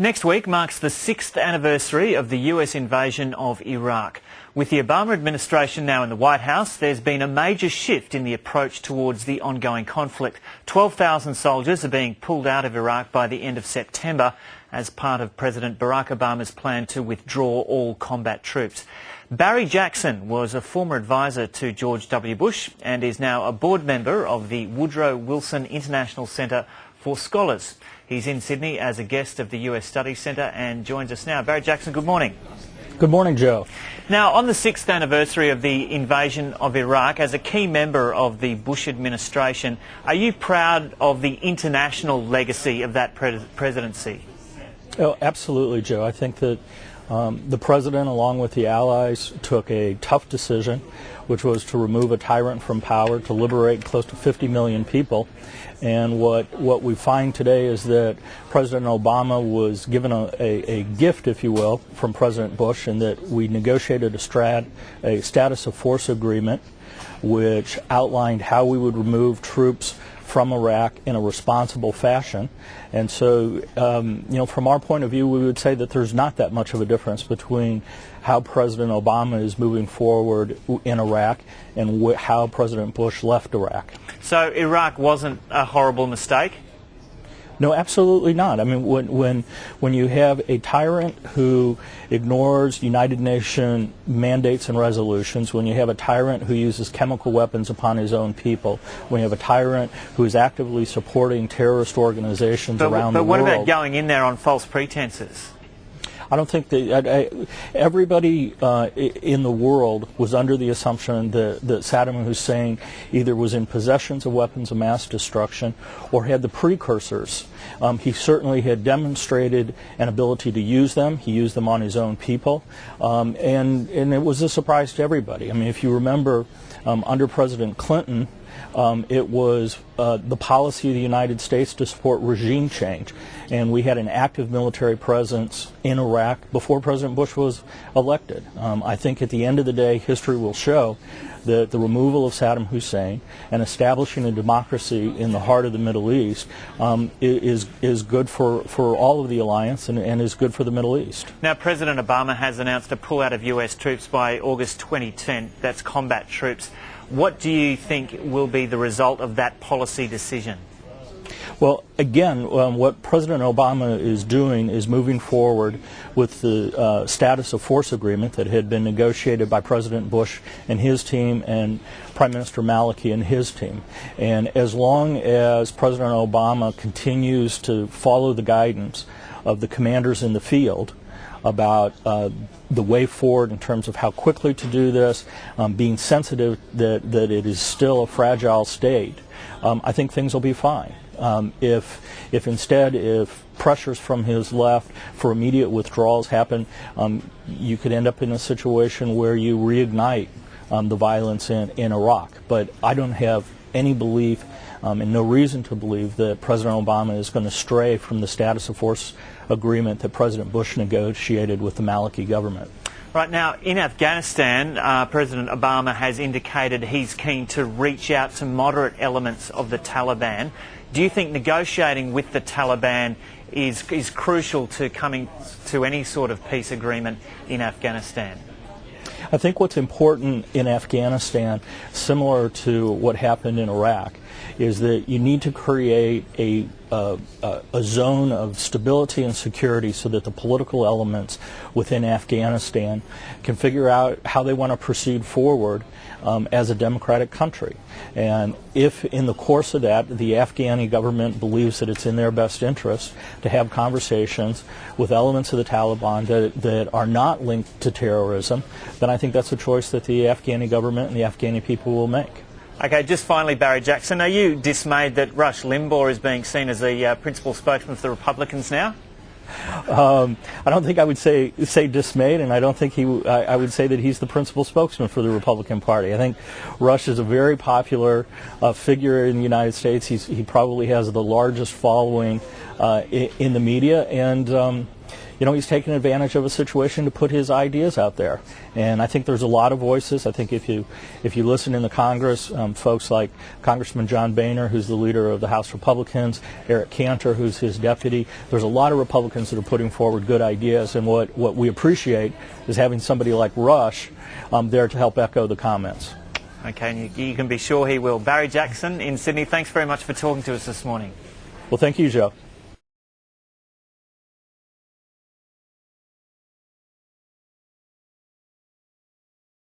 Next week marks the 6th anniversary of the US invasion of Iraq. With the Obama administration now in the White House, there's been a major shift in the approach towards the ongoing conflict. 12,000 soldiers are being pulled out of Iraq by the end of September as part of President Barack Obama's plan to withdraw all combat troops. Barry Jackson was a former advisor to George W. Bush and is now a board member of the Woodrow Wilson International Centre for Scholars. He's in Sydney as a guest of the US Studies Centre and joins us now. Barry Jackson, good morning. Good morning, Joe. Now, on the 6th anniversary of the invasion of Iraq, as a key member of the Bush administration, are you proud of the international legacy of that presidency? Oh, absolutely, Joe. I think that the president, along with the allies, took a tough decision, which was to remove a tyrant from power, to liberate close to 50 million people. And what we find today is that President Obama was given a gift, if you will, from President Bush, and that we negotiated a status of force agreement, which outlined how we would remove troops from Iraq in a responsible fashion. And so, from our point of view, we would say that there's not that much of a difference between how President Obama is moving forward in Iraq and how President Bush left Iraq. So Iraq wasn't a horrible mistake? No, absolutely not. I mean, when you have a tyrant who ignores United Nations mandates and resolutions, when you have a tyrant who uses chemical weapons upon his own people, when you have a tyrant who is actively supporting terrorist organizations around the world. But what about going in there on false pretenses? I don't think that everybody in the world was under the assumption that Saddam Hussein either was in possession of weapons of mass destruction or had the precursors. He certainly had demonstrated an ability to use them. He used them on his own people, and it was a surprise to everybody. I mean, if you remember, under President Clinton, it was the policy of the United States to support regime change. And we had an active military presence in Iraq before President Bush was elected. I think at the end of the day, history will show that the removal of Saddam Hussein and establishing a democracy in the heart of the Middle East is good for all of the alliance and is good for the Middle East. Now, President Obama has announced a pull-out of US troops by August 2010. That's combat troops. What do you think will be the result of that policy decision? Well, again, what President Obama is doing is moving forward with the status of force agreement that had been negotiated by President Bush and his team and Prime Minister Maliki and his team. And as long as President Obama continues to follow the guidance of the commanders in the field about the way forward in terms of how quickly to do this, being sensitive that it is still a fragile state, I think things will be fine. If instead pressures from his left for immediate withdrawals happen, you could end up in a situation where you reignite the violence in Iraq. But I don't have any belief and no reason to believe that President Obama is going to stray from the status of force agreement that President Bush negotiated with the Maliki government. Right now, in Afghanistan, President Obama has indicated he's keen to reach out to moderate elements of the Taliban. Do you think negotiating with the Taliban is crucial to coming to any sort of peace agreement in Afghanistan? I think what's important in Afghanistan, similar to what happened in Iraq, is that you need to create a zone of stability and security so that the political elements within Afghanistan can figure out how they want to proceed forward as a democratic country. And if in the course of that the Afghani government believes that it's in their best interest to have conversations with elements of the Taliban that are not linked to terrorism, then I think that's a choice that the Afghani government and the Afghani people will make. Okay, just finally, Barry Jackson, are you dismayed that Rush Limbaugh is being seen as the principal spokesman for the Republicans now? I don't think I would say dismayed, and I don't think I would say that he's the principal spokesman for the Republican Party. I think Rush is a very popular figure in the United States. He probably has the largest following in the media, and he's taking advantage of a situation to put his ideas out there. And I think there's a lot of voices. I think if you listen in the Congress, folks like Congressman John Boehner, who's the leader of the House Republicans, Eric Cantor, who's his deputy, there's a lot of Republicans that are putting forward good ideas. And what we appreciate is having somebody like Rush there to help echo the comments. Okay, and you can be sure he will. Barry Jackson in Sydney, thanks very much for talking to us this morning. Well, thank you, Joe.